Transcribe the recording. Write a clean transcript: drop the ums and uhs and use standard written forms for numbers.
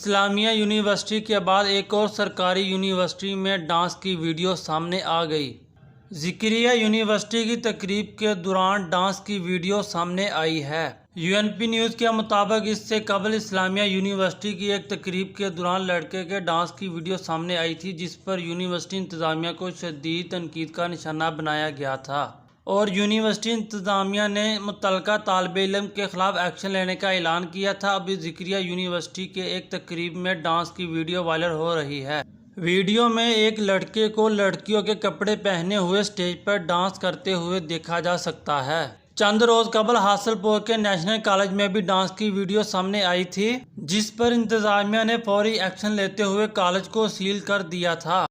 Islamia university के बाद एक और सरकारी यूनिवर्सिटी में डांस की वीडियो सामने आ गई। ज़िक्रिया यूनिवर्सिटी की तकरीब के दौरान डांस की वीडियो सामने आई है। यूएनपी न्यूज़ के मुताबिक इससे कबल इस्लामिया यूनिवर्सिटी की एक तकरीब के दौरान लड़के के डांस की वीडियो सामने आई थी, जिस पर यूनिवर्सिटी इंतज़ामिया को शदीद तनकीद का निशाना बनाया गया था और यूनिवर्सिटी इंतज़ामिया ने मुतल्लिका तालिबे इल्म के ख़िलाफ़ एक्शन लेने का ऐलान किया था। अभी ज़िक्रिया यूनिवर्सिटी के एक तकरीब में डांस की वीडियो वायरल हो रही है। वीडियो में एक लड़के को लड़कियों के कपड़े पहने हुए स्टेज पर डांस करते हुए देखा जा सकता है। चंद रोज़ कबल हासिलपुर के नेशनल कॉलेज में भी डांस की वीडियो सामने आई थी, जिस पर इंतज़ामिया ने फौरी एक्शन लेते हुए कॉलेज को सील कर दिया था।